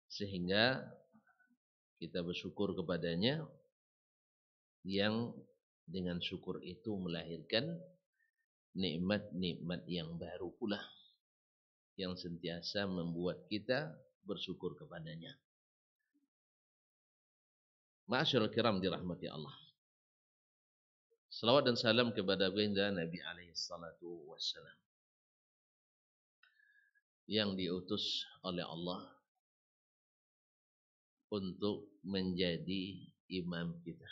sehingga kita bersyukur kepadanya yang dengan syukur itu melahirkan nikmat-nikmat yang baru pula yang sentiasa membuat kita bersyukur kepadanya. Ma'asyiral kiram dirahmati Allah. Salawat dan salam kepada baginda Nabi alaihi salatu wassalam yang diutus oleh Allah untuk menjadi imam kita,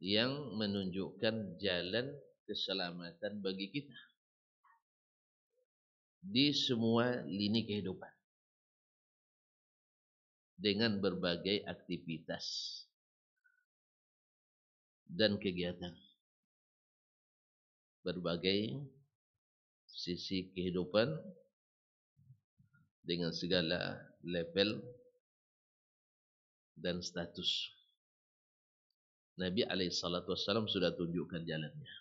yang menunjukkan jalan keselamatan bagi kita di semua lini kehidupan dengan berbagai aktivitas dan kegiatan, berbagai sisi kehidupan dengan segala level dan status. Nabi alaihissalam sudah tunjukkan jalannya.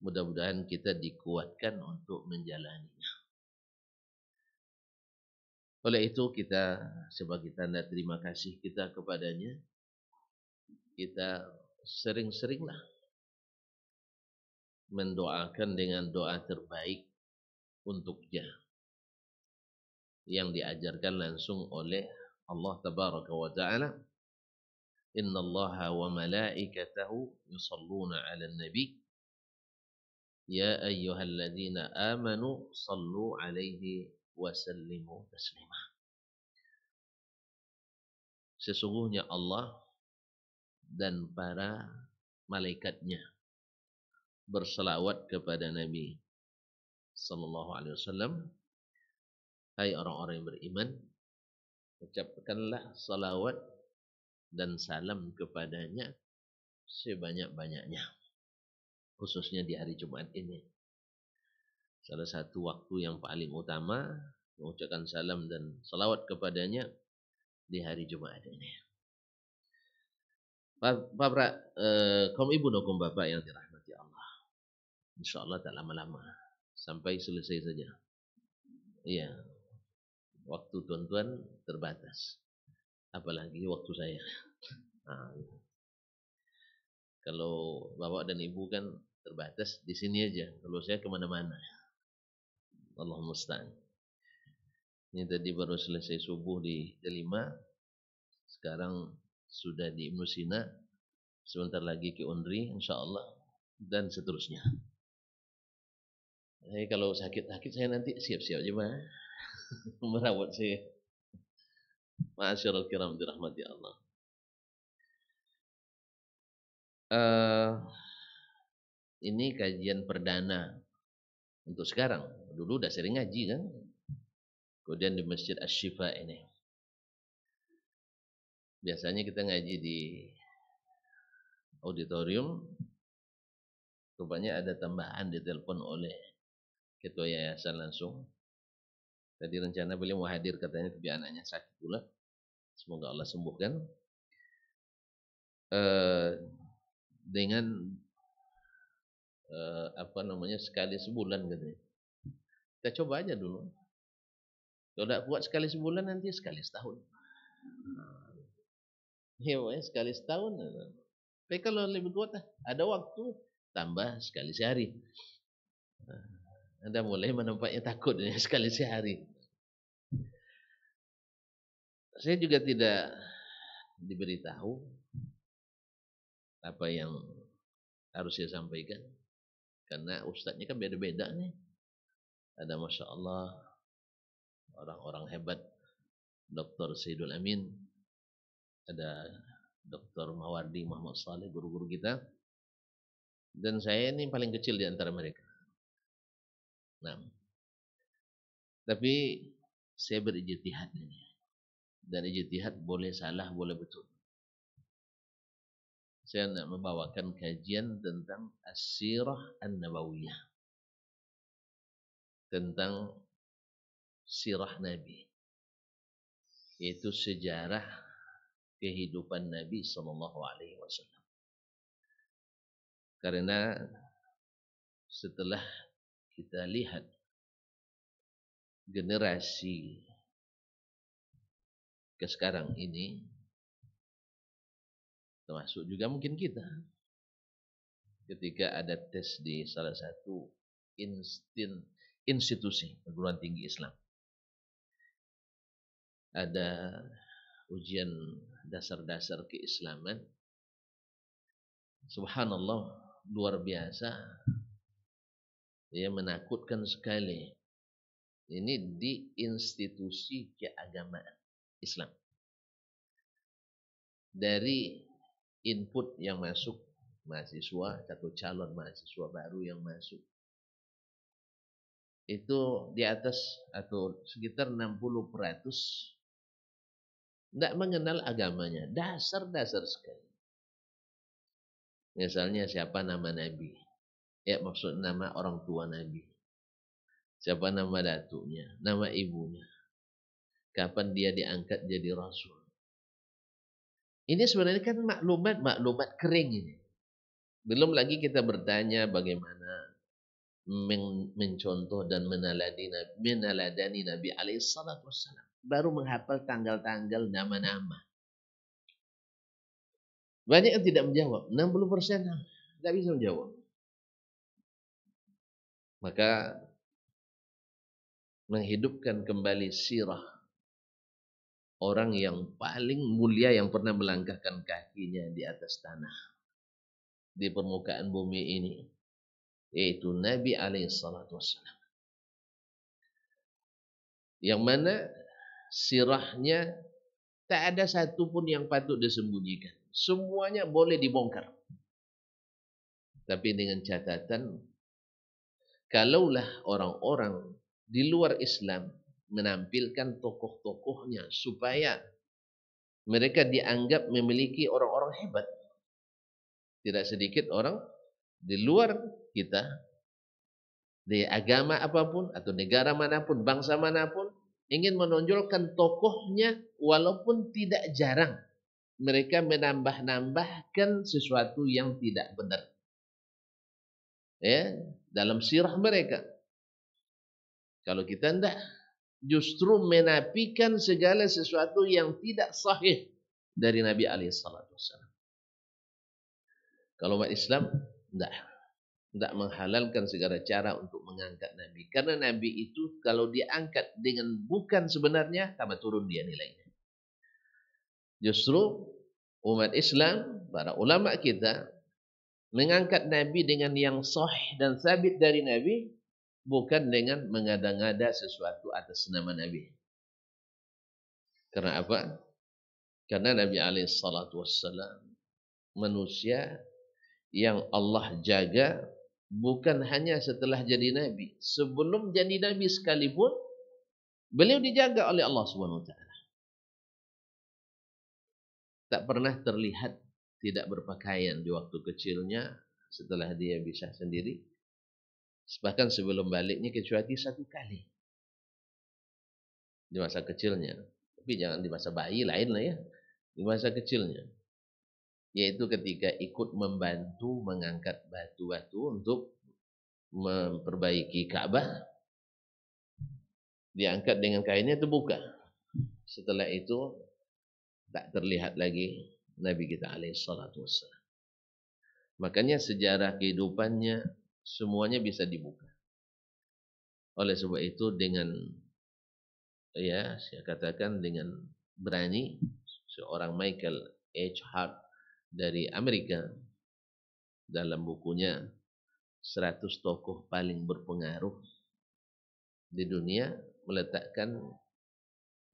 Mudah-mudahan kita dikuatkan untuk menjalaninya. Oleh itu kita sebagai tanda terima kasih kita kepadanya, kita sering-seringlah mendoakan dengan doa terbaik untuknya yang diajarkan langsung oleh Allah tabaraka wa ta'ala. Innallaha wa malaikatahu yusalluna 'alan nabi ya ayyuhalladzina amanu sallu 'alaihi wa sallimu taslima. Sesungguhnya Allah dan para malaikatnya berselawat kepada Nabi sallallahu alaihi wasallam. Hai orang-orang yang beriman, ucapkanlah salawat dan salam kepadanya sebanyak-banyaknya, khususnya di hari Jumat ini. Salah satu waktu yang paling utama mengucapkan salam dan salawat kepadanya di hari Jumat ini. Bapak, kaum ibu dan kaum bapak yang dirahmati Allah, insyaallah tak lama-lama sampai selesai saja. Iya, waktu tuan-tuan terbatas, apalagi waktu saya. Nah, kalau bapak dan ibu kan terbatas di sini aja, kalau saya kemana-mana. Allahumma musta'an. Ini tadi baru selesai subuh di Delima, sekarang sudah di Ibnu Sina, sebentar lagi ke Unri insyaallah, dan seterusnya. Jadi kalau sakit-sakit saya nanti siap-siap aja mah merawat saya. Ma'asyiral kiram dirahmati Allah. Ini kajian perdana untuk sekarang. Dulu udah sering ngaji kan. Kemudian di Masjid Asy-Syifa ini. Biasanya kita ngaji di auditorium. Rupanya ada tambahan ditelepon oleh ketua yayasan langsung. Tadi rencana beliau mau hadir katanya, tapi anaknya sakit pula. Semoga Allah sembuhkan. Dengan sekali sebulan katanya. Kita coba aja dulu. Kalau tidak kuat sekali sebulan, nanti sekali setahun. Ya, sekali setahun. Tapi kalau lebih kuat, ada waktu tambah sekali sehari. Anda mulai menampaknya takut ya, sekali sehari. Saya juga tidak diberitahu apa yang harus saya sampaikan, karena ustadznya kan beda-beda nih. Ada Masya Allah orang-orang hebat, Dr. Sayyidul Amin, ada Dr. Mawardi Muhammad Saleh, guru-guru kita, dan saya ini paling kecil di antara mereka. Nah, tapi saya berijtihad ini, dan ijtihad boleh salah, boleh betul. Saya nak membawakan kajian tentang As-Sirah An-Nabawiyah, tentang sirah Nabi, yaitu sejarah kehidupan Nabi sallallahu alaihi wasallam. Karena setelah kita lihat generasi ke sekarang ini, termasuk juga mungkin kita, ketika ada tes di salah satu institusi perguruan tinggi Islam, ada ujian dasar-dasar keislaman, subhanallah, luar biasa, ya, menakutkan sekali. Ini di institusi keagamaan Islam. Dari input yang masuk mahasiswa atau calon mahasiswa baru yang masuk, itu di atas atau sekitar 60% tidak mengenal agamanya, dasar-dasar sekali. Misalnya siapa nama Nabi, ya maksud nama orang tua Nabi, siapa nama datuknya, nama ibunya, kapan dia diangkat jadi rasul. Ini sebenarnya kan maklumat kering ini. Belum lagi kita bertanya bagaimana mencontoh dan meneladani Nabi alaihissalatu wassalam. Baru menghafal tanggal-tanggal, nama-nama. Banyak yang tidak menjawab. 60% tidak bisa menjawab. Maka menghidupkan kembali sirah orang yang paling mulia yang pernah melangkahkan kakinya di atas tanah, di permukaan bumi ini, yaitu Nabi alaihissalatu wassalam. Yang mana sirahnya tak ada satu pun yang patut disembunyikan. Semuanya boleh dibongkar. Tapi dengan catatan, kalaulah orang-orang di luar Islam menampilkan tokoh-tokohnya supaya mereka dianggap memiliki orang-orang hebat. Tidak sedikit orang di luar kita, di agama apapun atau negara manapun, bangsa manapun, ingin menonjolkan tokohnya walaupun tidak jarang mereka menambah-nambahkan sesuatu yang tidak benar, ya, dalam sirah mereka. Kalau kita tidak, justru menafikan segala sesuatu yang tidak sahih dari Nabi alaihissalatu wassalam. Kalau umat Islam tidak menghalalkan segala cara untuk mengangkat Nabi, karena Nabi itu kalau diangkat dengan bukan sebenarnya, tambah turun dia nilainya. Justru umat Islam, para ulama kita mengangkat Nabi dengan yang sahih dan sabit dari Nabi, bukan dengan mengada-ngada sesuatu atas nama Nabi. Karena apa? Karena Nabi alaihissalatu wassalam manusia yang Allah jaga bukan hanya setelah jadi Nabi. Sebelum jadi Nabi sekalipun, beliau dijaga oleh Allah Subhanahu wa taala. Tak pernah terlihat tidak berpakaian di waktu kecilnya, setelah dia bisa sendiri, bahkan sebelum baliknya, kecuali satu kali di masa kecilnya. Tapi jangan di masa bayi, lain lah ya, di masa kecilnya, yaitu ketika ikut membantu mengangkat batu-batu untuk memperbaiki Ka'bah. Diangkat dengan kainnya, terbuka. Setelah itu tak terlihat lagi Nabi kita alaihissalatu wassalam. Makanya sejarah kehidupannya semuanya bisa dibuka. Oleh sebab itu, dengan, ya, saya katakan dengan berani, seorang Michael H. Hart dari Amerika dalam bukunya 100 tokoh paling berpengaruh di dunia meletakkan,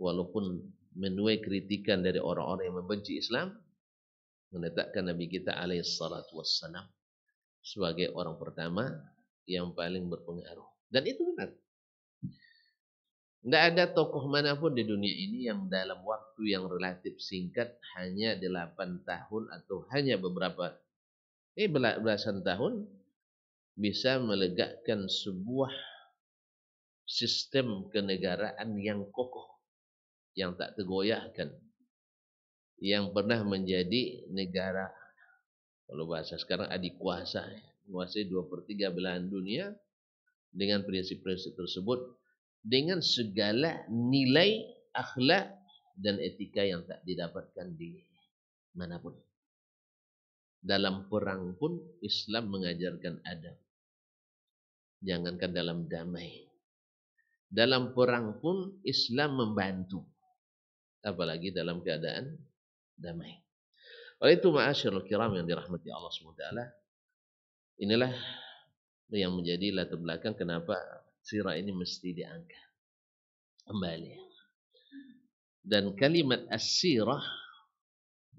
walaupun menuai kritikan dari orang-orang yang membenci Islam, meletakkan Nabi kita alaihissalatu wassalam sebagai orang pertama yang paling berpengaruh. Dan itu benar. Tidak ada tokoh manapun di dunia ini yang dalam waktu yang relatif singkat, hanya 8 tahun atau hanya beberapa belasan tahun, bisa meletakkan sebuah sistem kenegaraan yang kokoh, yang tak tergoyahkan, yang pernah menjadi negara, kalau bahasa sekarang, adik kuasa, menguasai 2/3 belahan dunia. Dengan prinsip-prinsip tersebut, dengan segala nilai akhlak dan etika yang tak didapatkan di manapun. Dalam perang pun Islam mengajarkan adab. Jangankan dalam damai. Dalam perang pun Islam membantu. Apalagi dalam keadaan damai. Oleh itu ma'asyiral kiram yang dirahmati Allah SWT. Inilah yang menjadi latar belakang kenapa sirah ini mesti diangkat kembali. Dan kalimat as-sirah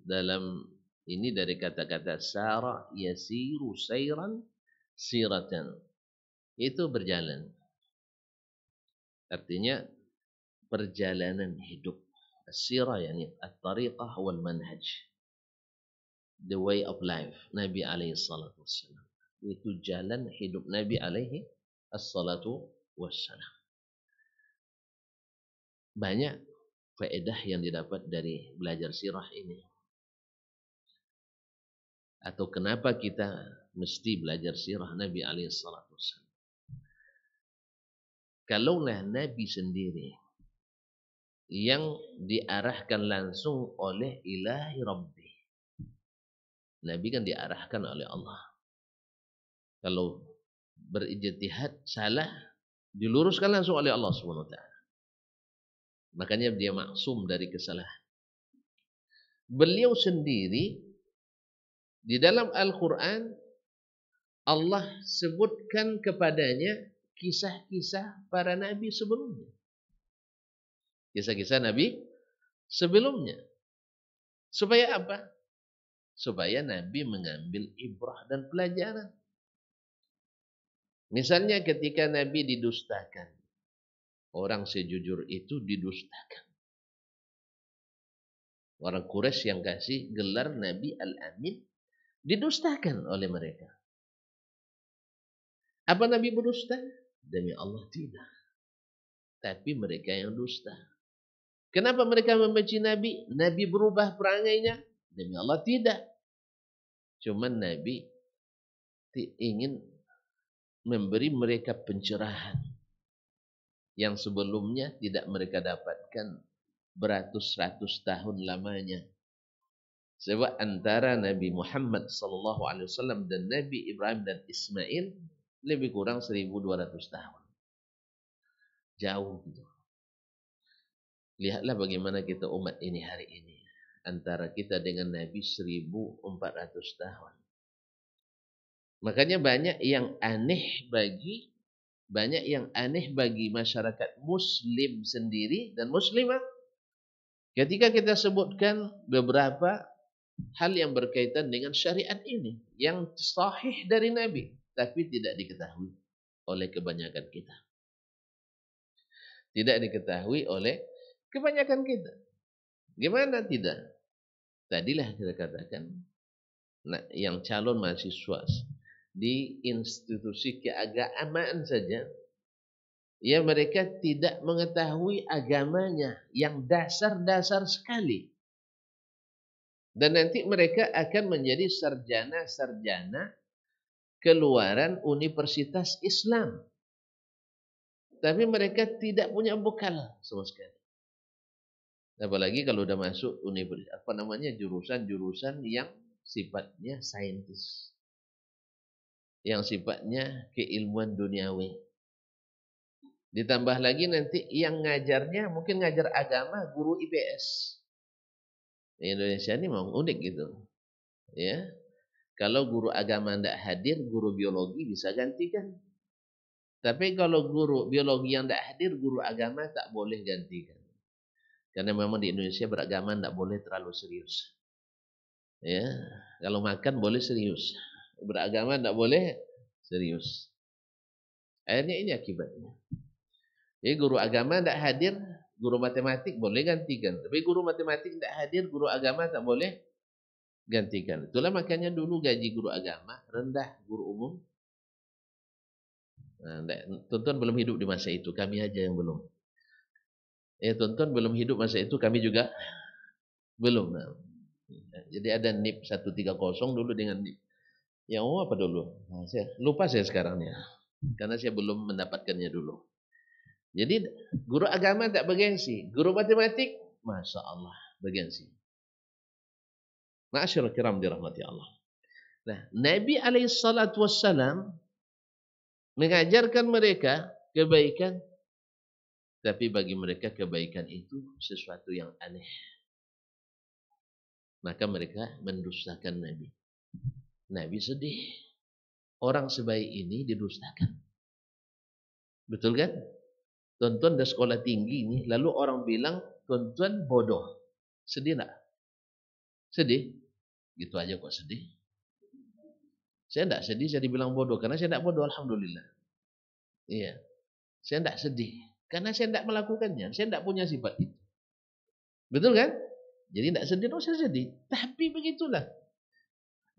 dalam ini dari kata-kata sara yasiru sayran siratan. Itu berjalan. Artinya perjalanan hidup. As-sirah yani at-tariqah wal manhaj. The way of life Nabi alaihi salatu wassalam. Itu jalan hidup Nabi alaihi as-salatu wassalam. Banyak faedah yang didapat dari belajar sirah ini. Atau kenapa kita mesti belajar sirah Nabi alaihi salatu wassalam. Kalaulah Nabi sendiri yang diarahkan langsung oleh ilahi Rabbi. Nabi kan diarahkan oleh Allah. Kalau berijtihad salah, diluruskan langsung oleh Allah SWT. Makanya dia maksum dari kesalahan. Beliau sendiri di dalam Al-Quran Allah sebutkan kepadanya kisah-kisah para nabi sebelumnya. Kisah-kisah nabi sebelumnya. Supaya apa? Supaya Nabi mengambil ibrah dan pelajaran. Misalnya ketika Nabi didustakan. Orang sejujur itu didustakan. Orang Quraisy yang kasih gelar Nabi Al-Amin didustakan oleh mereka. Apa Nabi berdusta? Demi Allah tidak. Tapi mereka yang dusta. Kenapa mereka membenci Nabi? Nabi berubah perangainya? Demi Allah tidak. Cuman Nabi ingin memberi mereka pencerahan yang sebelumnya tidak mereka dapatkan beratus-ratus tahun lamanya. Sebab antara Nabi Muhammad SAW dan Nabi Ibrahim dan Ismail lebih kurang 1200 tahun. Jauh gitu. Lihatlah bagaimana kita umat ini hari ini. Antara kita dengan Nabi 1400 tahun. Makanya banyak yang aneh bagi masyarakat Muslim sendiri dan Muslimah. Ketika kita sebutkan beberapa hal yang berkaitan dengan syariat ini yang sahih dari Nabi, tapi tidak diketahui oleh kebanyakan kita. Tidak diketahui oleh kebanyakan kita. Gimana tidak? Tadilah kita katakan, nah, yang calon mahasiswa di institusi keagamaan saja, ya mereka tidak mengetahui agamanya yang dasar-dasar sekali. Dan nanti mereka akan menjadi sarjana-sarjana keluaran universitas Islam. Tapi mereka tidak punya bekal sama sekali. Apalagi kalau udah masuk universitas, jurusan-jurusan yang sifatnya saintis. Yang sifatnya keilmuan duniawi. Ditambah lagi nanti yang ngajarnya mungkin ngajar agama guru IPS. Di Indonesia ini memang unik gitu. Ya. Kalau guru agama tidak hadir, guru biologi bisa gantikan. Tapi kalau guru biologi yang tidak hadir, guru agama tak boleh gantikan. Karena memang di Indonesia beragama tidak boleh terlalu serius. Ya, kalau makan boleh serius. Beragama tidak boleh serius. Akhirnya ini akibatnya. Jadi guru agama tidak hadir, guru matematik boleh gantikan. Tapi guru matematik tidak hadir, guru agama tak boleh gantikan. Itulah makanya dulu gaji guru agama rendah, guru umum. Nah, tuan-tuan belum hidup di masa itu, kami aja yang belum. Tuan-tuan belum hidup masa itu, kami juga belum. Nah, jadi ada NIP 130 dulu dengan NIP. Yang apa dulu? Nah, lupa saya sekarang ya. Karena saya belum mendapatkannya dulu. Jadi guru agama tak bergengsi, guru matematik, masya Allah bergengsi. Ma'asyiral kiram dirahmati Allah. Nah, Nabi SAW mengajarkan mereka kebaikan, tapi bagi mereka kebaikan itu sesuatu yang aneh. Maka mereka mendustakan Nabi. Nabi sedih. Orang sebaik ini didustakan. Betul kan? Tuan-tuan dah sekolah tinggi ni, lalu orang bilang tuan-tuan bodoh. Sedih tak? Sedih? Gitu aja kok sedih. Saya tidak sedih, saya dibilang bodoh. Karena saya tidak bodoh, alhamdulillah. Iya. Saya tidak sedih. Karena saya tidak melakukannya. Saya tidak punya sifat itu. Betul kan? Jadi tidak sedih, no, saya sedih. Tapi begitulah.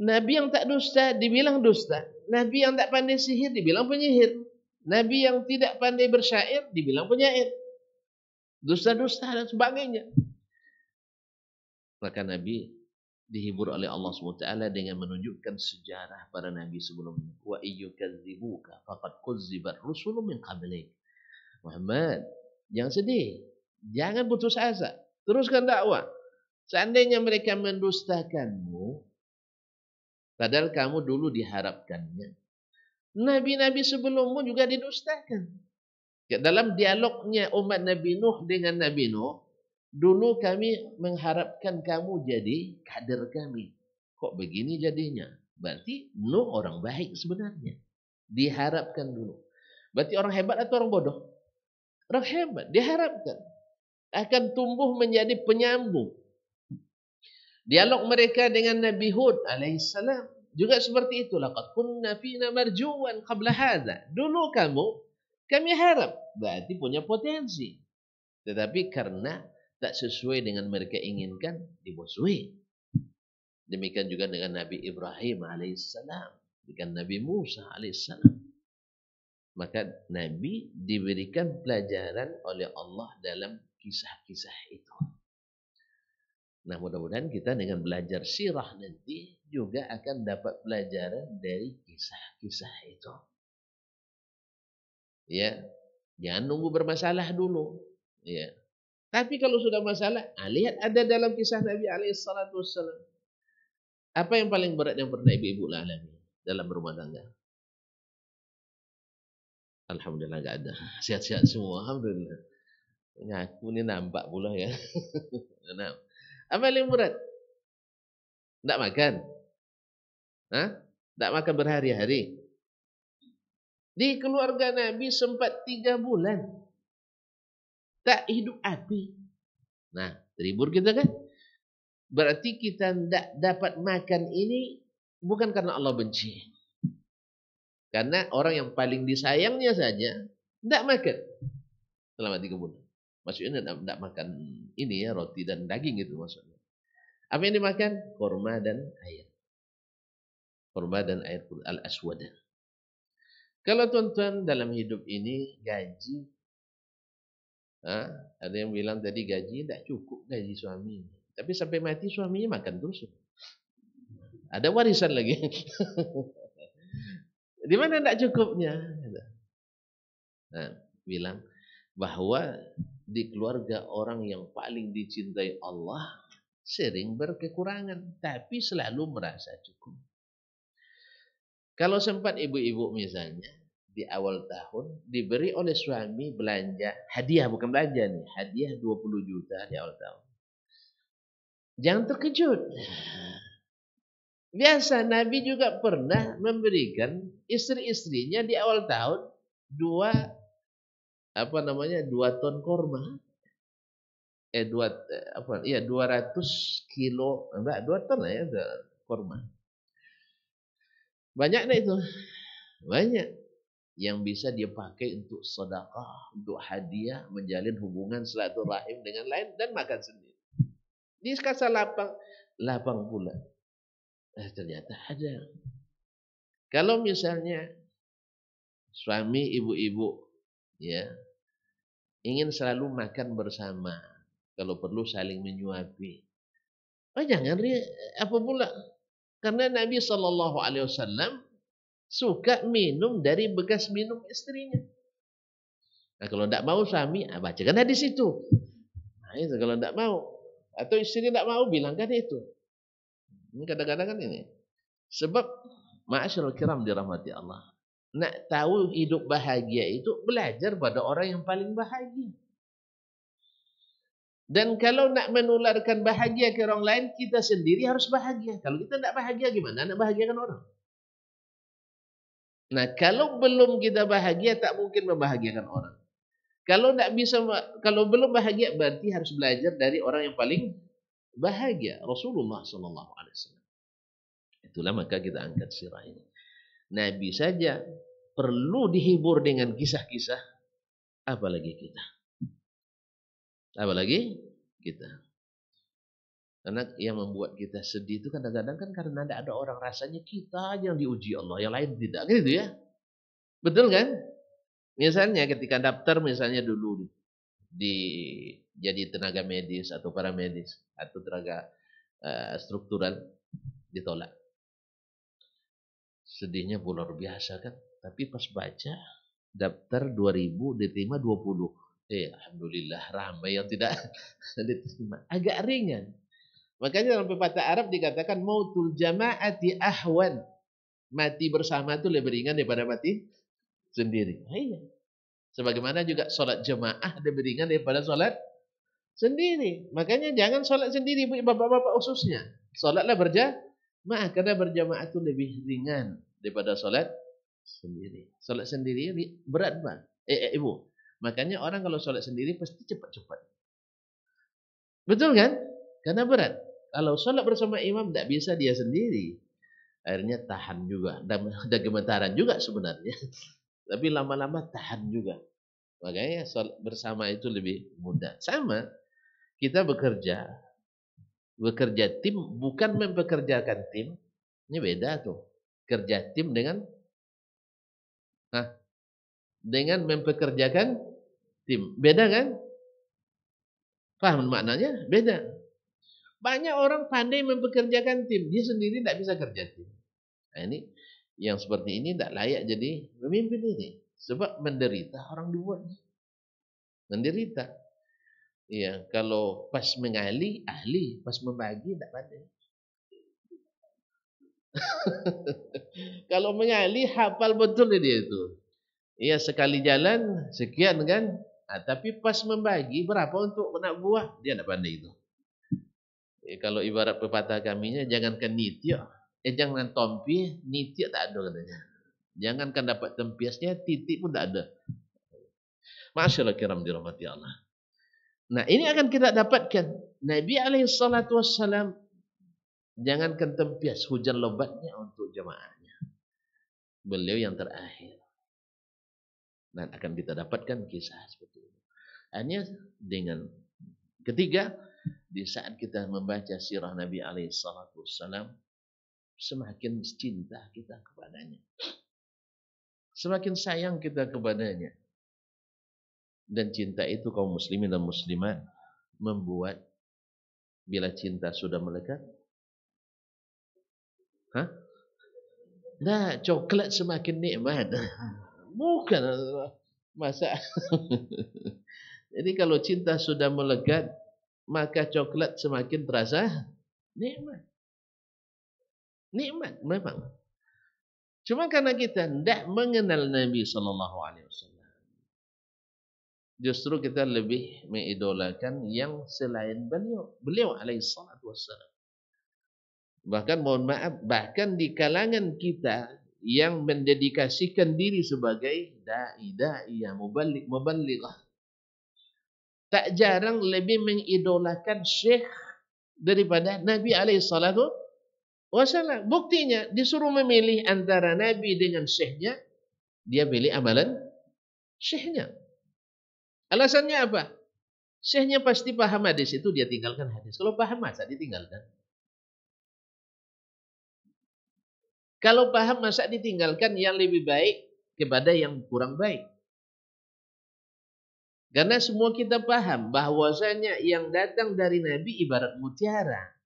Nabi yang tak dusta, dibilang dusta. Nabi yang tak pandai sihir, dibilang penyihir. Nabi yang tidak pandai bersyair, dibilang penyair. Dusta-dusta dan sebagainya. Maka Nabi dihibur oleh Allah SWT dengan menunjukkan sejarah para nabi sebelumnya. Wa iyyukadzibuka faqad kuzzibat rusulun min qablik. Muhammad, jangan sedih. Jangan putus asa. Teruskan dakwah. Seandainya mereka mendustakanmu, padahal kamu dulu diharapkannya. Nabi-nabi sebelummu juga didustakan. Dalam dialognya umat Nabi Nuh dengan Nabi Nuh, dulu kami mengharapkan kamu jadi kader kami. Kok begini jadinya? Berarti Nuh orang baik sebenarnya. Diharapkan dulu. Berarti orang hebat atau orang bodoh? Orang hebat. Diharapkan. Akan tumbuh menjadi penyambung. Dialog mereka dengan Nabi Hud alaihissalam juga seperti itu. Laqad kunna fina marjuwan qabla hadza. Dulu kami harap. Berarti punya potensi. Tetapi karena tak sesuai dengan mereka inginkan, dimusuhi. Demikian juga dengan Nabi Ibrahim alaihissalam, dengan Nabi Musa alaihissalam. Maka Nabi diberikan pelajaran oleh Allah dalam kisah-kisah itu. Nah, mudah-mudahan kita dengan belajar sirah nanti juga akan dapat pelajaran dari kisah-kisah itu. Ya, jangan nunggu bermasalah dulu. Ya. Tapi kalau sudah masalah, lihat ada dalam kisah Nabi SAW. Apa yang paling berat yang pernah ibu-ibu alami dalam rumah tangga? Alhamdulillah enggak ada. Sehat-sehat semua, alhamdulillah. Ngaku ini nampak pula ya. Nah, apa yang berat? Enggak makan. Hah? Enggak makan berhari-hari. Di keluarga Nabi sempat 3 bulan tak hidup api. Nah, terhibur kita kan? Berarti kita tidak dapat makan ini bukan karena Allah benci. Karena orang yang paling disayangnya saja tidak makan selama 3 bulan. Maksudnya tidak makan ini ya, roti dan daging itu maksudnya. Apa yang dimakan? Kurma dan air. Kurma dan air al-aswad. Kalau tuan-tuan dalam hidup ini gaji, ada yang bilang tadi gaji tidak cukup gaji suami. Tapi sampai mati suaminya makan terus. Ada warisan lagi. Di mana tidak cukupnya? Nah, bilang bahwa di keluarga orang yang paling dicintai Allah sering berkekurangan, tapi selalu merasa cukup. Kalau sempat ibu-ibu misalnya di awal tahun diberi oleh suami belanja hadiah, bukan belanja nih, hadiah 20 juta di awal tahun. Jangan terkejut. Biasa Nabi juga pernah memberikan istri-istrinya di awal tahun 2 ton korma. 200 kilo, enggak 2 ton lah ya korma. Banyak dah itu. Banyak yang bisa dia pakai untuk sedekah, untuk hadiah, menjalin hubungan silaturahim dengan lain dan makan sendiri. Di kasa lapang pula. Ternyata ada. Kalau misalnya suami ibu-ibu ya ingin selalu makan bersama, kalau perlu saling menyuapi. Jangan apa pula? Karena Nabi SAW suka minum dari bekas minum istrinya. Nah, kalau tidak mau suami, bacakan hadis itu. Nah, itu kalau tidak mau. Atau istri tidak mau, bilangkan itu. Ini kadang-kadang kan ini. Sebab, ma'asyiral kiram dirahmati Allah. Nak tahu hidup bahagia itu, belajar pada orang yang paling bahagia. Dan kalau nak menularkan bahagia ke orang lain, kita sendiri harus bahagia. Kalau kita tidak bahagia, gimana nak bahagiakan orang? Nah, kalau belum kita bahagia, tak mungkin membahagiakan orang. Kalau tidak bisa, kalau belum bahagia, berarti harus belajar dari orang yang paling bahagia, Rasulullah SAW. Itulah maka kita angkat sirah ini. Nabi saja perlu dihibur dengan kisah-kisah, apalagi kita. Apalagi kita. Karena yang membuat kita sedih itu kadang-kadang kan karena tidak ada orang, rasanya kita yang diuji Allah, yang lain tidak. Gitu ya. Betul kan? Misalnya ketika daftar misalnya dulu di jadi tenaga medis atau paramedis atau tenaga struktural ditolak. Sedihnya luar biasa kan. Tapi pas baca daftar 2000 diterima 20. Alhamdulillah ramai yang tidak diterima. Agak ringan. Makanya dalam pepatah Arab dikatakan mautul jama'ati ahwan. Mati bersama itu lebih ringan daripada mati sendiri. Iya. Sebagaimana juga sholat jemaah lebih ringan daripada sholat sendiri. Makanya jangan sholat sendiri, bapak-bapak khususnya. Sholatlah berjamaah, karena berjamaah itu lebih ringan daripada sholat sendiri. Sholat sendiri berat, Pak. Ibu. Makanya orang kalau sholat sendiri pasti cepat-cepat. Betul kan? Karena berat. Kalau sholat bersama imam tidak bisa dia sendiri. Akhirnya tahan juga. Ada gemetaran juga sebenarnya. Tapi lama-lama tahan juga. Makanya sholat bersama itu lebih mudah. Sama, kita bekerja tim, bukan mempekerjakan tim. Ini beda tuh. Kerja tim dengan mempekerjakan tim. Beda kan? Paham maknanya? Beda. Banyak orang pandai mempekerjakan tim. Dia sendiri tidak bisa kerja tim. Nah ini, yang seperti ini tidak layak jadi pemimpin ini. Sebab menderita orang dibuat. Menderita. Iya, kalau pas mengali, ahli. Pas membagi, tidak pandai. Kalau mengali, hafal betul dia itu. Iya, sekali jalan, sekian kan. Nah, tapi pas membagi, berapa untuk anak buah? Dia tidak pandai itu. Kalau ibarat pepatah kaminya, jangankan nitya, jangan tompi, nitya tak ada katanya. Jangankan dapat tempiasnya, titik pun tak ada. Masyaallah kiram dirahmati Allah. Nah, ini akan kita dapatkan. Nabi SAW, jangankan tempias, hujan lebatnya untuk jemaahnya. Beliau yang terakhir. Nah, akan kita dapatkan kisah seperti itu. Hanya dengan ketiga, di saat kita membaca sirah Nabi SAW, semakin cinta kita kepadanya. Semakin sayang kita kepadanya. Dan cinta itu kaum muslimin dan muslimat membuat bila cinta sudah melekat, nah coklat semakin nikmat. Bukan masa. Jadi kalau cinta sudah melekat, maka coklat semakin terasa nikmat. Nikmat memang. Cuma karena kita tidak mengenal Nabi SAW, justru kita lebih mengidolakan yang selain beliau. Beliau alaihissalam. Bahkan mohon maaf, bahkan di kalangan kita yang mendedikasikan diri sebagai da'i, muballighah, tak jarang lebih mengidolakan syekh daripada Nabi alaihissalatu wassalam. Buktinya disuruh memilih antara Nabi dengan syekhnya, dia pilih amalan syekhnya. Alasannya apa? Syekhnya pasti paham hadis itu, dia tinggalkan hadis. Kalau paham masa ditinggalkan? Kalau paham masa ditinggalkan yang lebih baik kepada yang kurang baik? Karena semua kita paham bahwasanya yang datang dari Nabi ibarat mutiara.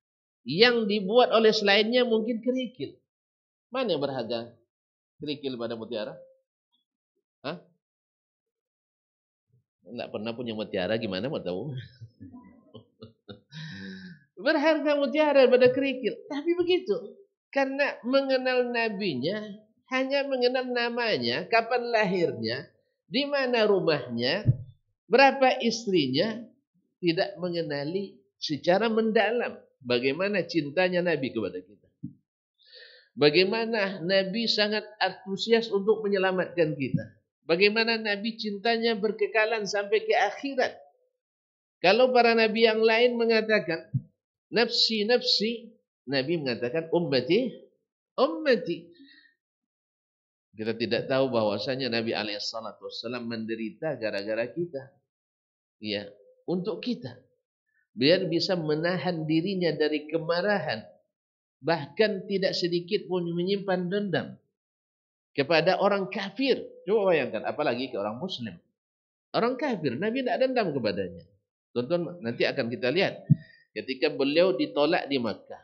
Yang dibuat oleh selainnya mungkin kerikil. Mana yang berharga? Kerikil pada mutiara? Hah? Nggak pernah punya mutiara, gimana mau tahu? Berharga mutiara pada kerikil. Tapi begitu. Karena mengenal nabinya, hanya mengenal namanya, kapan lahirnya, di mana rumahnya, berapa istrinya, tidak mengenali secara mendalam bagaimana cintanya Nabi kepada kita. Bagaimana Nabi sangat antusias untuk menyelamatkan kita. Bagaimana Nabi cintanya berkekalan sampai ke akhirat. Kalau para Nabi yang lain mengatakan, nafsi, nafsi, Nabi mengatakan, ummati, ummati. Kita tidak tahu bahwasanya Nabi SAW menderita gara-gara kita. Ya, untuk kita. Biar bisa menahan dirinya dari kemarahan. Bahkan tidak sedikit pun menyimpan dendam kepada orang kafir. Coba bayangkan, apalagi ke orang muslim. Orang kafir, Nabi tidak dendam kepadanya. Tonton, nanti akan kita lihat. Ketika beliau ditolak di Makkah.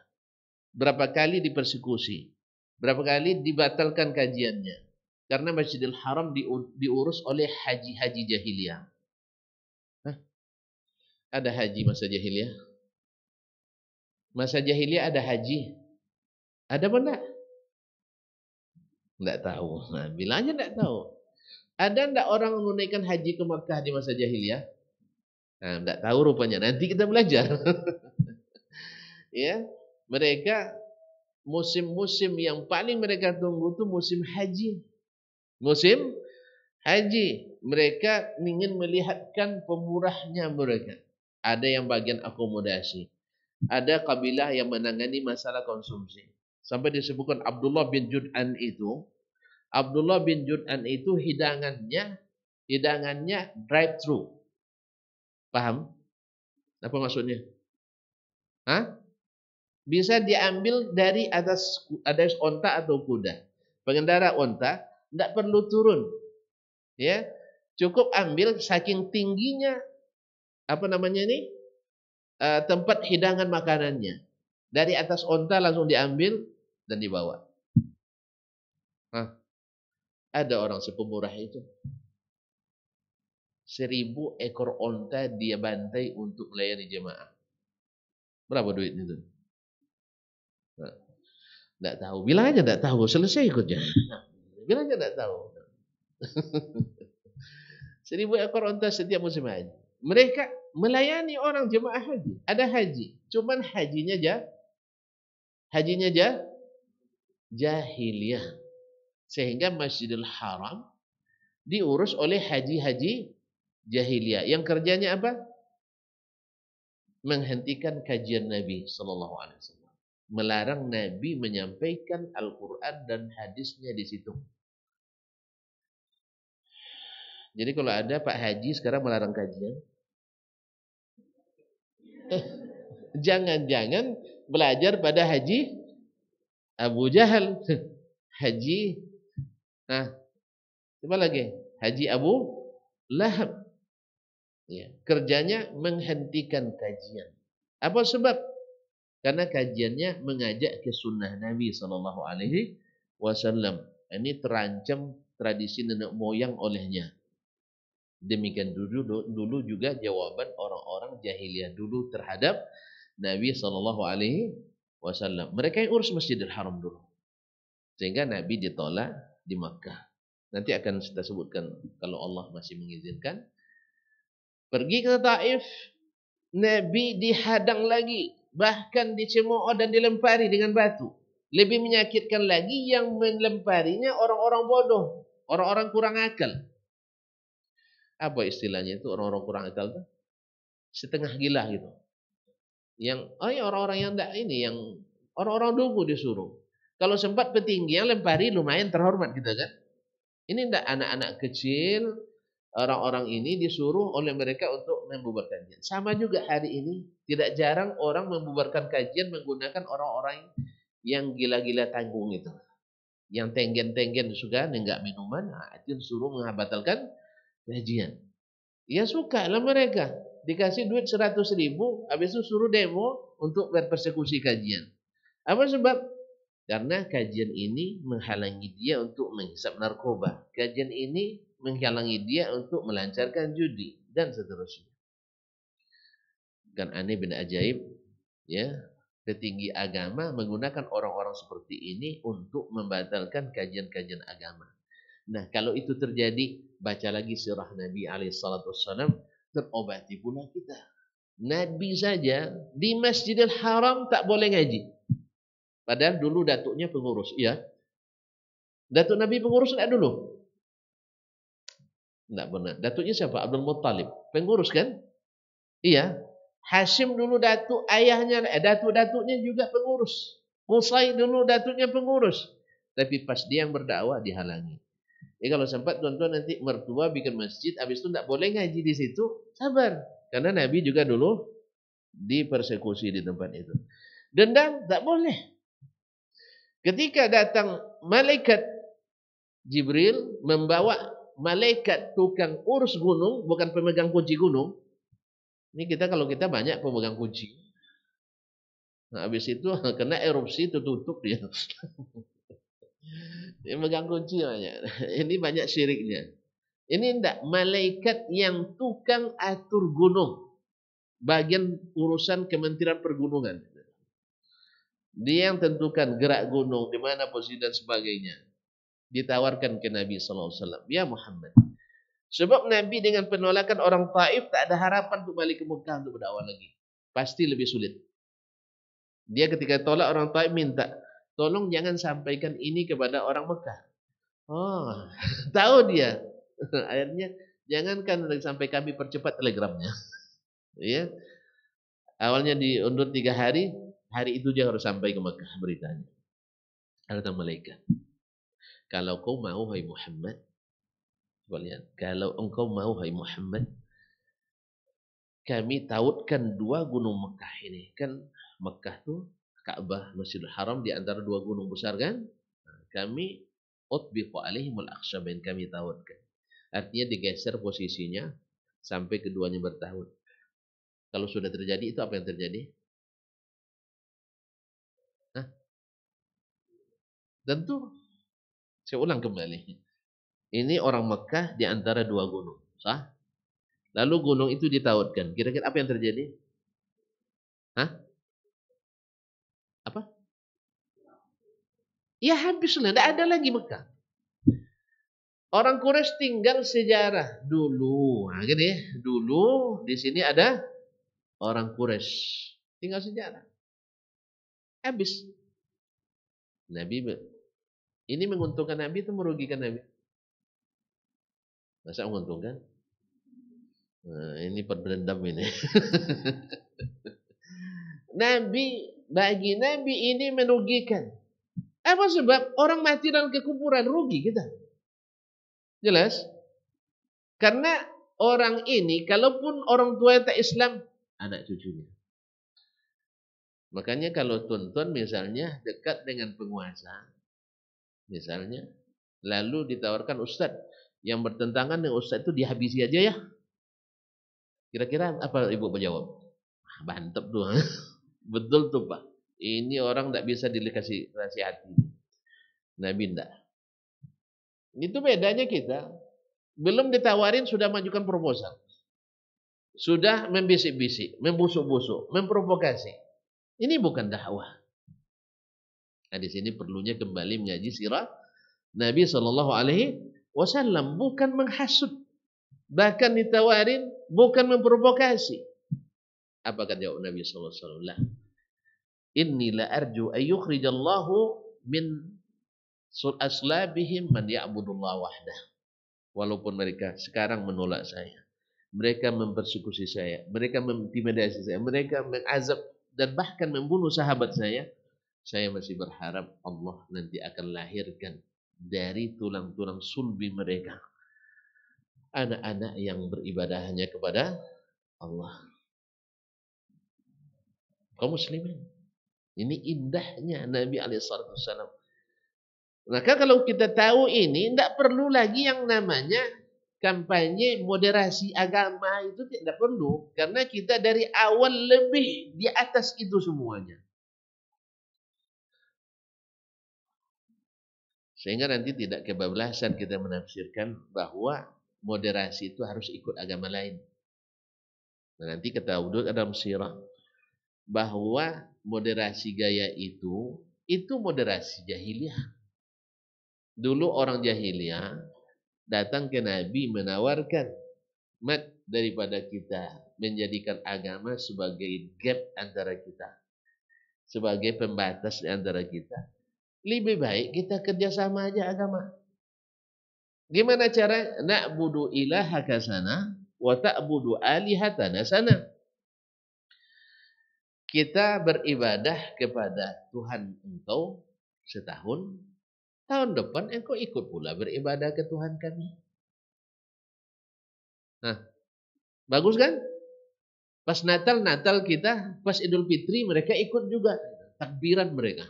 Berapa kali dipersekusi. Berapa kali dibatalkan kajiannya. Karena Masjidil Haram diurus oleh haji-haji jahiliyah. Hah? Ada haji masa jahiliyah? Masa jahiliyah ada haji? Ada apa enggak? Enggak tahu. Nah, bilangnya enggak tahu. Ada enggak orang menunaikan haji ke Makkah di masa jahiliyah? Nah, enggak tahu rupanya. Nanti kita belajar. Ya, mereka musim-musim yang paling mereka tunggu itu musim haji. Musim haji. Mereka ingin melihatkan pemurahnya mereka. Ada yang bagian akomodasi. Ada kabilah yang menangani masalah konsumsi. Sampai disebutkan Abdullah bin Jud'an itu. Abdullah bin Jud'an itu hidangannya drive-thru. Paham? Apa maksudnya? Hah? Bisa diambil dari atas onta atau kuda. Pengendara onta tidak perlu turun. Ya, cukup ambil saking tingginya tempat hidangan makanannya. Dari atas onta langsung diambil dan dibawa. Hah? Ada orang sepemurah itu. 1000 ekor onta dia bantai untuk melayani jemaah. Berapa duit itu? Nah, tidak tahu. Bilang aja tidak tahu. Selesai ikutnya. Bilang aja tidak tahu. 1000 ekor onta setiap musim haji. Mereka melayani orang jemaah haji. Ada haji. Cuman hajinya jahiliyah. Sehingga Masjidil Haram diurus oleh haji-haji jahiliyah. Yang kerjanya apa? Menghentikan kajian Nabi sallallahu alaihi wasallam. Melarang Nabi menyampaikan Al-Qur'an dan hadisnya di situ. Jadi kalau ada Pak Haji sekarang melarang kajian, jangan-jangan belajar pada Haji Abu Jahal. Haji, coba lagi, Haji Abu Lahab. Ya, kerjanya menghentikan kajian. Apa sebab? Karena kajiannya mengajak ke sunnah Nabi sallallahu alaihi wasallam. Ini terancam tradisi nenek moyang olehnya. Demikian dulu juga jawaban orang-orang jahiliyah dulu terhadap Nabi sallallahu alaihi wasallam. Mereka yang urus Masjidil Haram dulu. Sehingga Nabi ditolak di Makkah. Nanti akan kita sebutkan kalau Allah masih mengizinkan. Pergi ke Taif, Nabi dihadang lagi, bahkan dicemooh dan dilempari dengan batu. Lebih menyakitkan lagi yang melemparinya orang-orang bodoh, orang-orang kurang akal. Apa istilahnya itu orang-orang kurang akal tuh? Setengah gila gitu. Yang orang-orang yang enggak ini, yang orang-orang dungu disuruh. Kalau sempat petinggi yang lempari lumayan terhormat gitu kan. Ini enggak anak-anak kecil, orang-orang ini disuruh oleh mereka untuk membubarkan kajian. Sama juga hari ini, tidak jarang orang membubarkan kajian menggunakan orang-orang yang gila-gila tanggung itu. Yang tenggen-tenggen juga nenggak minuman, itu disuruh membatalkan kajian. Ya suka lah mereka. Dikasih duit 100.000, habis itu suruh demo untuk berpersekusi kajian. Apa sebab? Karena kajian ini menghalangi dia untuk menghisap narkoba. Kajian ini menghalangi dia untuk melancarkan judi dan seterusnya. Kan aneh bin ajaib, ya, petinggi agama menggunakan orang-orang seperti ini untuk membatalkan kajian-kajian agama. Nah, kalau itu terjadi, baca lagi sirah Nabi alaihissalam, terobati pula kita. Nabi saja di Masjidil Haram tak boleh ngaji. Padahal dulu datuknya pengurus. Iya. Datuk Nabi pengurus enggak dulu? Enggak benar. Datuknya siapa? Abdul Muttalib. Pengurus kan? Iya. Hashim dulu datuk ayahnya, datuk-datuknya juga pengurus. Qusay dulu datuknya pengurus. Tapi pas dia yang berdakwah dihalangi. Kalau sempat tuan-tuan nanti mertua bikin masjid, habis itu tidak boleh ngaji di situ, sabar. Karena Nabi juga dulu dipersekusi di tempat itu. Dendam, tak boleh. Ketika datang malaikat Jibril membawa malaikat tukang urus gunung, bukan pemegang kunci gunung. Ini kalau kita banyak pemegang kunci. Nah, habis itu kena erupsi, tutup dia. Dia megang kunci banyak. Ini banyak syiriknya. Ini enggak malaikat yang tukang atur gunung. Bagian urusan Kementerian Pergunungan. Dia yang tentukan gerak gunung, di mana posisi dan sebagainya. Ditawarkan ke Nabi SAW. Ya Muhammad. Sebab Nabi dengan penolakan orang Taif tak ada harapan untuk balik ke Mekah untuk berdakwah lagi. Pasti lebih sulit. Dia ketika tolak orang Taif minta, tolong jangan sampaikan ini kepada orang Mekah. Oh, tahu dia. Akhirnya jangankan sampai kami percepat telegramnya. Ya. Awalnya diundur 3 hari, hari itu dia harus sampai ke Mekah beritanya. Kata malaikat, kalau kau mau hai Muhammad, lihat, kalau engkau mau hai Muhammad, kami tautkan 2 gunung Mekah ini. Kan Mekah tuh Ka'bah, Masjidil Haram di antara 2 gunung besar kan? Kami utbiqu alaihimul aqshabain, kami tautkan. Artinya digeser posisinya sampai keduanya bertahun. Kalau sudah terjadi itu apa yang terjadi? Hah? Tentu, saya ulang kembali. Ini orang Mekah di antara 2 gunung. Sah? Lalu gunung itu ditautkan. Kira-kira apa yang terjadi? Hah? Apa? Ya habislah, tidak ada lagi Mekah. Orang Quraisy tinggal sejarah dulu. Nah, gini ya. Dulu di sini ada orang Quraisy. Tinggal sejarah. Habis. Nabi ini menguntungkan Nabi atau merugikan Nabi? Masa menguntungkan? Nah, ini berdendam ini. Bagi Nabi ini merugikan. Apa sebab? Orang mati dalam kekuburan, rugi kita. Jelas? Karena orang ini, kalaupun orang tua tak Islam, anak cucunya. Makanya kalau tuan-tuan misalnya dekat dengan penguasa, misalnya, lalu ditawarkan ustaz, yang bertentangan dengan ustaz itu dihabisi aja ya. Kira-kira apa ibu menjawab? Mantap tuh. Betul tuh Pak. Ini orang tidak bisa dikasih hati. Nabi tidak. Itu bedanya kita. Belum ditawarin sudah majukan proposal. Sudah membisik-bisik, membusuk-busuk, memprovokasi. Ini bukan dakwah. Nah, di sini perlunya kembali mengaji sirah Nabi SAW, bukan menghasut. Bahkan ditawarin bukan memprovokasi. Apa kata jawab Nabi SAW? Inni la arju ayyukhrijallahu min aslabihim man ya'budullah wahdah. Walaupun mereka sekarang menolak saya, mereka mempersekusi saya, mereka mengintimidasi saya, mereka mengazab dan bahkan membunuh sahabat saya masih berharap Allah nanti akan lahirkan dari tulang-tulang sulbi mereka anak-anak yang beribadah hanya kepada Allah. Kaum muslimin, ini indahnya Nabi SAW. Maka kalau kita tahu ini, tidak perlu lagi yang namanya kampanye moderasi agama, itu tidak perlu. Karena kita dari awal lebih di atas itu semuanya. Sehingga nanti tidak kebablasan kita menafsirkan bahwa moderasi itu harus ikut agama lain. Nah, nanti kita udut dalam sirah bahwa moderasi gaya itu moderasi jahiliyah. Dulu orang jahiliyah datang ke Nabi menawarkan, mat, daripada kita menjadikan agama sebagai gap antara kita, sebagai pembatas di antara kita, lebih baik kita kerjasama aja agama. Gimana cara? Na'budu ilahaka sana wa ta'budu alihatana sana. Kita beribadah kepada Tuhan engkau setahun, tahun depan engkau ikut pula beribadah ke Tuhan kami. Nah, bagus kan? Pas Natal kita, pas Idul Fitri mereka ikut juga takbiran mereka.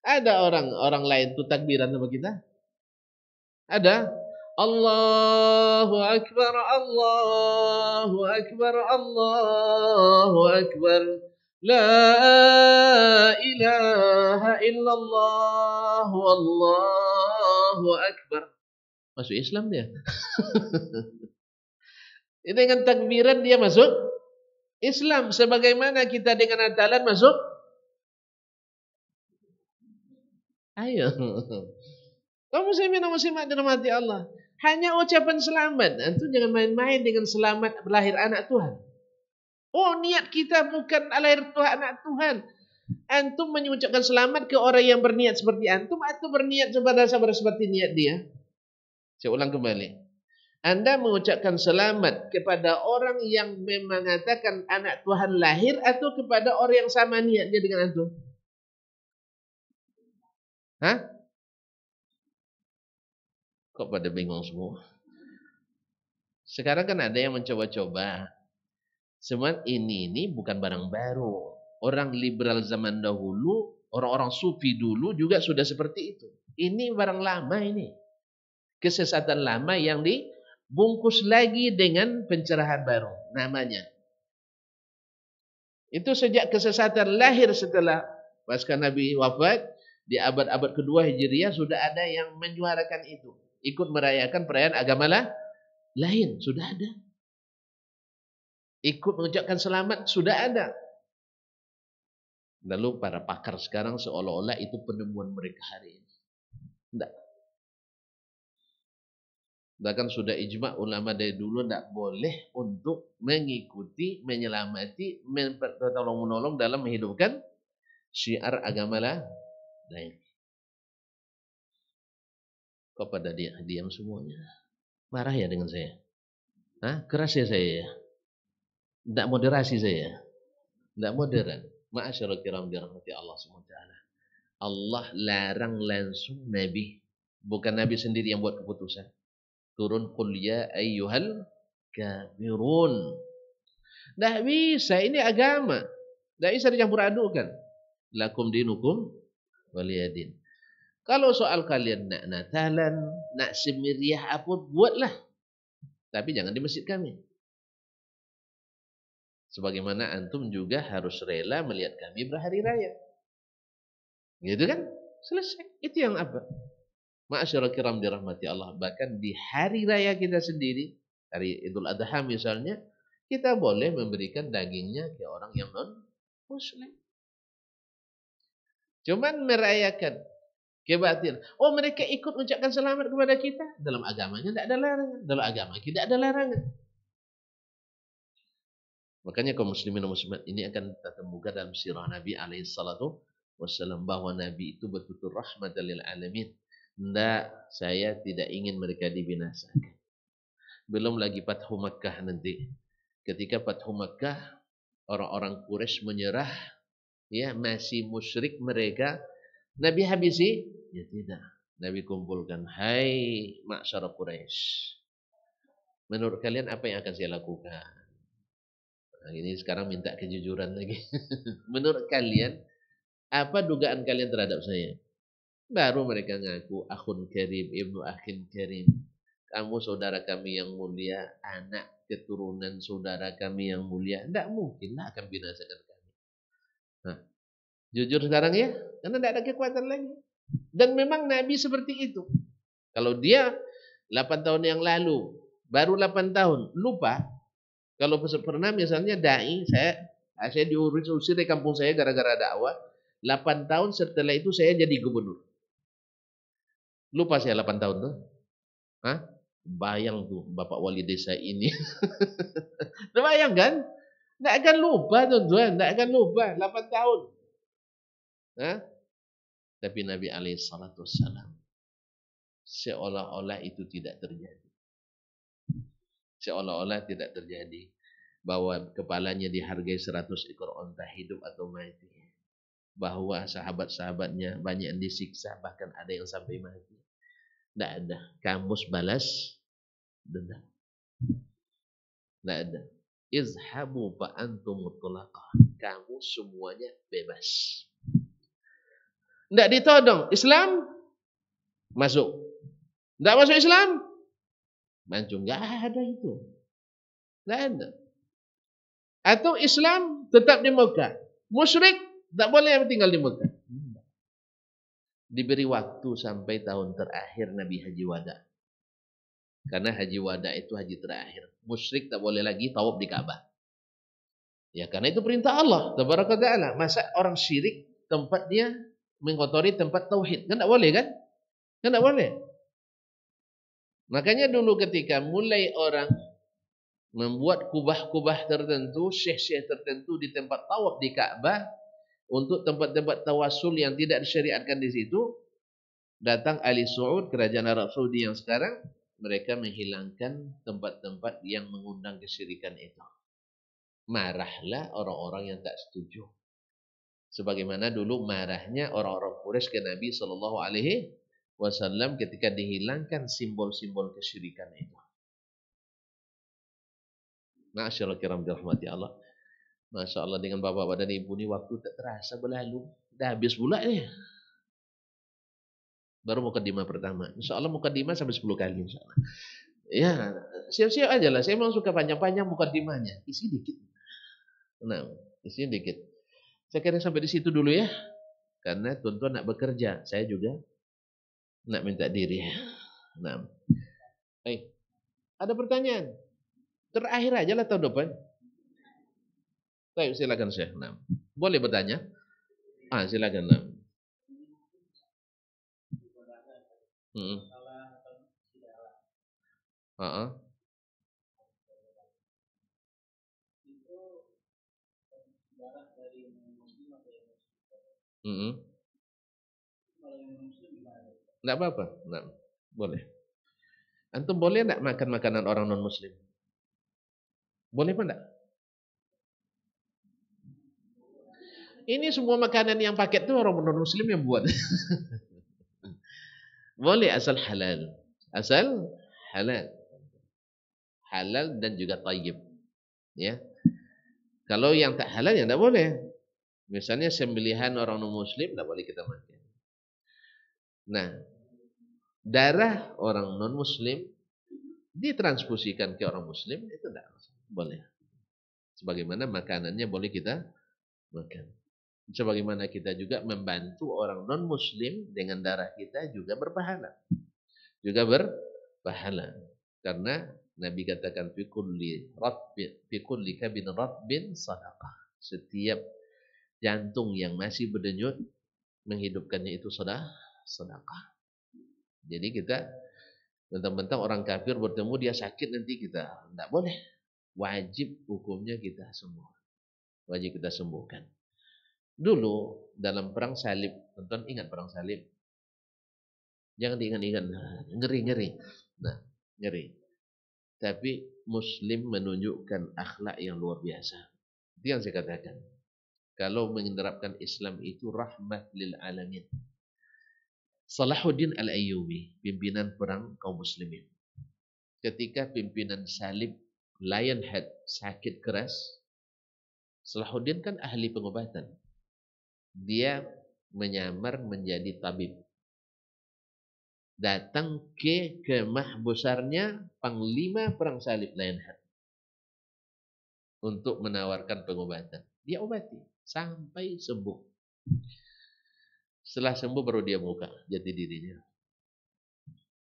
Ada orang lain tuh takbiran sama kita? Ada? Allahu Akbar, Allahu Akbar, Allahu Akbar. La ilaha illallah, Allahu Akbar. Masuk Islam dia. Ini dengan takbiran dia masuk Islam. Sebagaimana kita dengan Natalan masuk. Ayo. Kaum muslimin dan muslimat dirahmati Allah. Hanya ucapan selamat. Antum jangan main-main dengan selamat berlahir anak Tuhan. Oh, niat kita bukan lahir Tuhan anak Tuhan. Antum mengucapkan selamat ke orang yang berniat seperti antum atau berniat seperti niat dia? Saya ulang kembali. Anda mengucapkan selamat kepada orang yang mengatakan anak Tuhan lahir atau kepada orang yang sama niatnya dengan antum? Hah? Kok pada bingung semua? Sekarang kan ada yang mencoba-coba. Semua ini bukan barang baru. Orang liberal zaman dahulu, orang-orang sufi dulu juga sudah seperti itu. Ini barang lama ini. Kesesatan lama yang dibungkus lagi dengan pencerahan baru. Namanya. Itu sejak kesesatan lahir setelah pasca Nabi wafat. Di abad-abad kedua Hijriah sudah ada yang menyuarakan itu. Ikut merayakan perayaan agama lain. Sudah ada. Ikut mengucapkan selamat. Sudah ada. Lalu para pakar sekarang seolah-olah itu penemuan mereka hari ini. Tidak. Bahkan sudah ijma' ulama dari dulu tidak boleh untuk mengikuti, menyelamati, menolong dalam menghidupkan syiar agama lain. Kok pada diam semuanya? Marah ya dengan saya? Hah? Keras ya saya ya? Tidak moderasi saya? Tidak modern. Ma'asyarul kiram dirahmati Allah SWT. Allah larang langsung Nabi. Bukan Nabi sendiri yang buat keputusan. Turun qul ya ayyuhal kafirun. Tidak bisa, ini agama. Tidak bisa dicampur adukan. Lakum dinukum waliyadin. Kalau soal kalian nak Natalan, nak semiriah apa, buatlah. Tapi jangan di masjid kami. Sebagaimana antum juga harus rela melihat kami berhari raya. Gitu kan? Selesai. Itu yang apa? Ma'asyarul kiram dirahmati Allah. Bahkan di hari raya kita sendiri, hari Idul Adha misalnya, kita boleh memberikan dagingnya ke orang yang non-muslim. Cuman merayakan kebatilan. Oh, mereka ikut ucapkan selamat kepada kita. Dalam agamanya tidak ada larangan. Dalam agama kita ada larangan. Makanya kaum muslimin dan muslimat ini akan kita temukan dalam sirah Nabi alaihissalam bahwa Nabi itu betul-betul rahmatan lil alamin. Tidak, saya tidak ingin mereka dibinasakan. Belum lagi Fathu Makkah nanti. Ketika Fathu Makkah, orang-orang Quraisy menyerah, ya masih musyrik mereka. Nabi habisi? Ya tidak. Nabi kumpulkan, hai ma'syar Quraisy. Menurut kalian apa yang akan saya lakukan? Nah, ini sekarang minta kejujuran lagi. Menurut kalian, apa dugaan kalian terhadap saya? Baru mereka ngaku akhun karim, ibnu akhin karim. Kamu saudara kami yang mulia, anak keturunan saudara kami yang mulia. Tidak mungkinlah akan binasakan kami. Nah, jujur sekarang ya, karena tidak ada kekuatan lagi. Dan memang Nabi seperti itu. Kalau dia 8 tahun yang lalu, baru 8 tahun, lupa. Kalau pernah misalnya dai, saya diusir dari kampung saya gara-gara dakwah. 8 tahun setelah itu saya jadi gubernur. Lupa saya 8 tahun tuh. Hah? Bayang tuh Bapak Wali Desa ini. Bayang kan? Nggak akan lupa tuan-tuan, nggak akan lupa 8 tahun. Hah? Tapi Nabi alaihissalam seolah-olah itu tidak terjadi. Seolah-olah tidak terjadi. Bahwa kepalanya dihargai 100 ekor onta hidup atau mati. Bahwa sahabat-sahabatnya banyak yang disiksa, bahkan ada yang sampai mati. Tidak ada. Kamus balas dendam. Tidak ada. Izhabu fa'antum mutlaqah. Kamu semuanya bebas. Tidak ditodong. Islam masuk. Tidak masuk Islam maju. Tidak ada itu. Tidak ada. Atau Islam tetap di Mekah. Musyrik tak boleh tinggal di Mekah. Diberi waktu sampai tahun terakhir Nabi Haji Wada. Karena Haji Wada itu haji terakhir. Musyrik tak boleh lagi tawaf di Ka'bah. Ya karena itu perintah Allah Tabaraka Ta'ala. Masa orang syirik tempat dia mengotori tempat tauhid? Kan tak boleh kan? Kan tak boleh. Makanya dulu ketika mulai orang membuat kubah-kubah tertentu, syekh-syekh tertentu di tempat tawaf di Ka'bah, untuk tempat-tempat tawasul yang tidak disyariatkan di situ, datang Ali Saud, kerajaan Arab Saudi yang sekarang, mereka menghilangkan tempat-tempat yang mengundang kesyirikan itu. Marahlah orang-orang yang tak setuju. Sebagaimana dulu marahnya orang-orang Quraisy ke Nabi SAW ketika dihilangkan simbol-simbol kesyirikan itu. Masyaallah kiram dirahmati Allah. Masya Allah dengan bapak-bapak dan ibu ini waktu tak terasa berlalu. Dah habis pula ya. Baru mukadimah pertama. Insya Allah mukadimah sampai 10 kali insya Allah. Ya, siap-siap aja lah. Saya memang suka panjang-panjang mukadimahnya. Isi dikit. Nah, isi dikit. Saya kira sampai di situ dulu ya. Karena tuan-tuan nak bekerja. Saya juga nak minta diri. Nah. Baik. Ada pertanyaan? Terakhir aja lah tahun depan. Baik, silakan Syekh. Nah. Boleh bertanya? Silakan. Nah. Enggak apa-apa. Nah, boleh. Antum boleh enggak makan makanan orang non-muslim? Boleh apa enggak? Ini semua makanan yang paket itu orang non-muslim yang buat. Boleh asal halal. Asal halal. Halal dan juga tayyib. Ya. Kalau yang tak halal ya enggak boleh. Misalnya sembelihan orang non-muslim enggak boleh kita makan. Nah, darah orang non-muslim ditransfusikan ke orang muslim itu enggak boleh. Sebagaimana makanannya boleh kita makan. Sebagaimana kita juga membantu orang non-muslim dengan darah kita juga berpahala. Juga berpahala. Karena Nabi katakan fi kulli kabin ratbin sadaqah. Setiap jantung yang masih berdenyut menghidupkannya itu sedekah. Jadi kita mentang-mentang orang kafir bertemu dia sakit nanti kita enggak boleh. Wajib hukumnya kita sembuh. Wajib kita sembuhkan. Dulu dalam perang salib, tonton ingat perang salib? Jangan diingat-ingat, ngeri-ngeri. Nah, ngeri. Tapi Muslim menunjukkan akhlak yang luar biasa. Itu yang saya katakan. Kalau menerapkan Islam itu rahmat lil alamin. Salahuddin Al-Ayyubi, pimpinan perang kaum muslimin. Ketika pimpinan salib Lionhead sakit keras, Salahuddin kan ahli pengobatan. Dia menyamar menjadi tabib. Datang ke kemah besarnya panglima perang salib Lionhead untuk menawarkan pengobatan. Dia obati sampai sembuh. Setelah sembuh baru dia buka jati dirinya.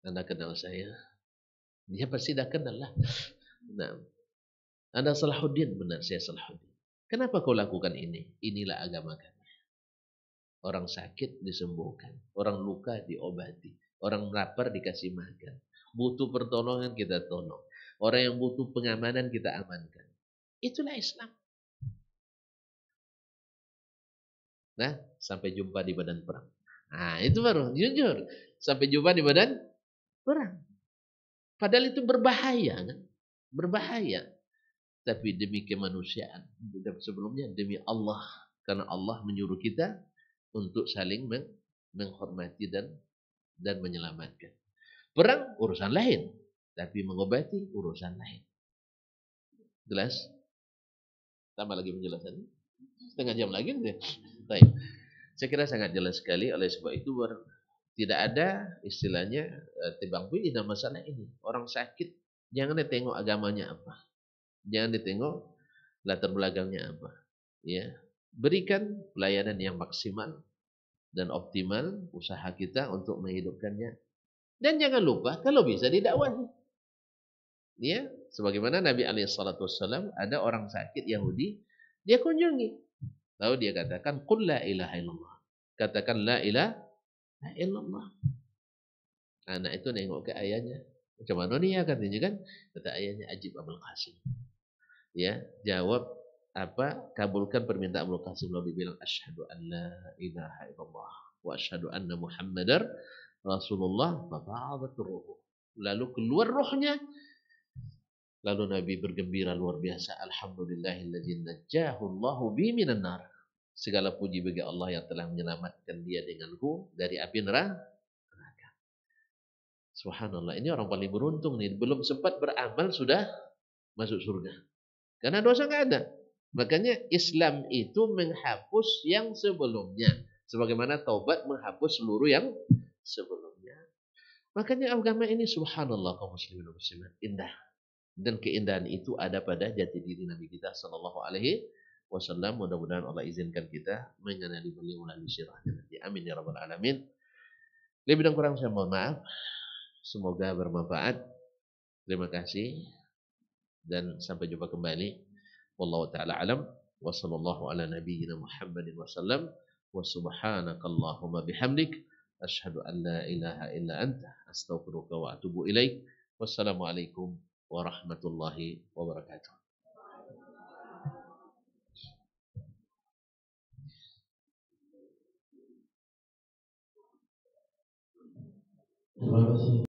Anda kenal saya? Dia pasti dah kenal lah. Nah, Anda Salahuddin, benar saya Salahuddin. Kenapa kau lakukan ini? Inilah agama kami. Orang sakit disembuhkan, orang luka diobati, orang lapar dikasih makan, butuh pertolongan kita tolong, orang yang butuh pengamanan kita amankan. Itulah Islam. Nah, sampai jumpa di badan perang. Nah, itu baru jujur. Sampai jumpa di badan perang. Padahal itu berbahaya kan? Berbahaya. Tapi demi kemanusiaan. Sebelumnya demi Allah. Karena Allah menyuruh kita untuk saling menghormati dan menyelamatkan. Perang urusan lain. Tapi mengobati urusan lain. Jelas? Tambah lagi penjelasannya. Setengah jam lagi. Baik. Saya kira sangat jelas sekali. Oleh sebab itu tidak ada istilahnya tebang pilih dalam masalah ini. Orang sakit jangan ditengok agamanya apa, jangan ditengok latar belakangnya apa. Ya, berikan pelayanan yang maksimal dan optimal usaha kita untuk menghidupkannya. Dan jangan lupa kalau bisa didakwahi. Ya, sebagaimana Nabi SAW ada orang sakit Yahudi, dia kunjungi. Lalu dia katakan, "Qul la ilaha illallah." Katakan la ilaha illallah. Anak itu nengok ke ayahnya. Macam mana nih ya katanya kan? Kata ayahnya, ajib Abul Qasim. Ya, jawab apa? Kabulkan permintaan Abul Qasim. Lalu bilang, asyhadu an la ilaha illallah wa asyhadu anna Muhammadar Rasulullah. Fafadat ruh. Lalu keluar rohnya. Lalu Nabi bergembira luar biasa. Alhamdulillahilladzi najjahu Allahu bi minan nar. Segala puji bagi Allah yang telah menyelamatkan dia denganku dari api neraka. Subhanallah, ini orang paling beruntung nih. Belum sempat beramal sudah masuk surga. Karena dosa nggak ada. Makanya Islam itu menghapus yang sebelumnya. Sebagaimana taubat menghapus seluruh yang sebelumnya. Makanya agama ini subhanallah kaum muslimin dan muslimat indah. Dan keindahan itu ada pada jati diri Nabi kita sallallahu alaihi wasallam. Mudah-mudahan Allah izinkan kita mengenali beliau melalui sirahnya nanti. Amin ya rabbal alamin. Lebih dan kurang saya mohon maaf. Semoga bermanfaat. Terima kasih dan sampai jumpa kembali. Wallahu taala alam wa sallallahu ala nabiyyina Muhammadin wasallam wa subhanakallahumma bihamdik asyhadu an la ilaha illa anta astaghfiruka wa atubu ilaik. Wassalamualaikum warahmatullahi wabarakatuh. Terima kasih.